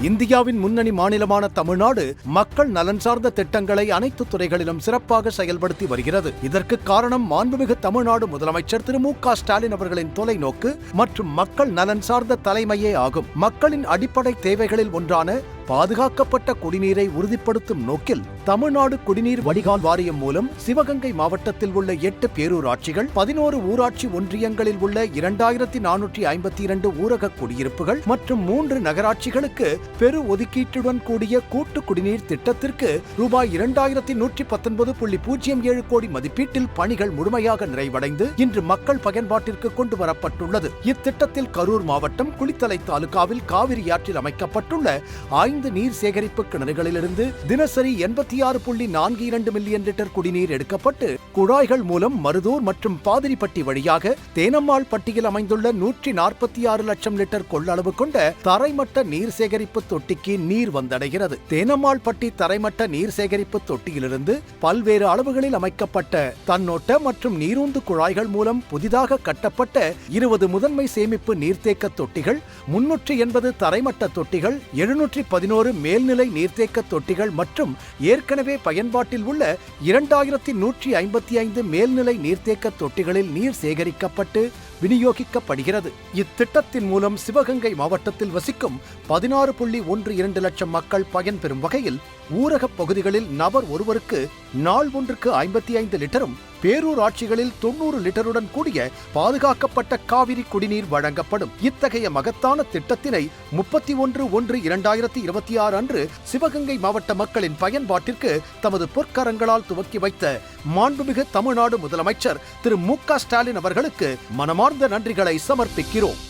இந்தியாவின் முன்னணி மாநிலமான தமிழ்நாடு மக்கள் நலன் சார்ந்த திட்டங்களை அனைத்து துறைகளிலும் சிறப்பாக செயல்படுத்தி வருகிறது. இதற்கு காரணம் மாண்புமிகு தமிழ்நாடு முதலமைச்சர் திரு மு.க. ஸ்டாலின் அவர்களின் தொலைநோக்கு மற்றும் மக்கள் நலன் சார்ந்த தலைமையே ஆகும். மக்களின் அடிப்படை தேவைகளில் ஒன்றான பாதுகாக்கப்பட்ட குடிநீரை உறுதிப்படுத்தும் நோக்கில் தமிழ்நாடு குடிநீர் வடிகால் வாரியம் மூலம் சிவகங்கை மாவட்டத்தில் உள்ள 8 பேரூராட்சிகள், 11 ஊராட்சி ஒன்றியங்களில் உள்ள 2452 ஊரக குடியிருப்புகள் மற்றும் 3 நகராட்சிகளுக்கு பெரு ஒதுக்கீட்டுடன் கூடிய கூட்டு குடிநீர் திட்டத்திற்கு ரூபாய் 2119.07 கோடி மதிப்பீட்டில் பணிகள் முழுமையாக நிறைவடைந்து இன்று மக்கள் பயன்பாட்டிற்கு கொண்டு வரப்பட்டுள்ளது. இத்திட்டத்தில் கரூர் மாவட்டம் குளித்தலை தாலுகாவில் காவிரி ஆற்றில் அமைக்கப்பட்டுள்ள 5 நீர் சேகரிப்பு கிணறுகளிலிருந்து தினசரி 86.42 மில்லியன் லிட்டர் குடிநீர் எடுக்கப்பட்டு குழாய்கள் மூலம் மருதூர் மற்றும் பாதிரிப்பட்டி வழியாக தேனம்மாள் பட்டியில் அமைந்துள்ள 146 லட்சம் லிட்டர் கொள்ளளவு கொண்ட தரைமட்ட நீர் சேகரிப்பு தொட்டிக்கு நீர் வந்தடைகிறது. தேனம்மாள் பட்டி தரைமட்ட நீர் சேகரிப்பு தொட்டியிலிருந்து பல்வேறு அளவுகளில் அமைக்கப்பட்ட தன்னோட்ட மற்றும் நீரூந்து குழாய்கள் மூலம் புதிதாக கட்டப்பட்ட 20 முதன்மை சேமிப்பு நீர்த்தேக்க தொட்டிகள், 380 தரைமட்ட தொட்டிகள், 711 மேல்நிலை நீர்த்தேக்க தொட்டிகள் மற்றும் ஏற்கனவே பயன்பாட்டில் உள்ள 2155 மேல்நிலை நீர்த்தேக்க தொட்டிகளில் நீர் சேகரிக்கப்பட்டு விநியோகிக்கப்படுகிறது. இத்திட்டத்தின் மூலம் சிவகங்கை மாவட்டத்தில் வசிக்கும் 16.12 லட்சம் மக்கள் பயன்பெறும் வகையில் ஊரக பகுதிகளில் நபர் ஒருவருக்கு நாள் ஒன்றுக்கு 55 லிட்டரும், பேரூராட்சிகளில் 90 லிட்டருடன் கூடிய பாதுகாக்கப்பட்ட காவிரி குடிநீர் வழங்கப்படும். இத்தகைய மகத்தான திட்டத்தினை 31/1/2026 அன்று சிவகங்கை மாவட்ட மக்களின் பயன்பாட்டிற்கு தமது பொற்கரங்களால் துவக்கி வைத்த மாண்புமிகு தமிழ்நாடு முதலமைச்சர் திரு மு.க. ஸ்டாலின் அவர்களுக்கு மனமார்ந்த நன்றிகளை சமர்ப்பிக்கிறோம்.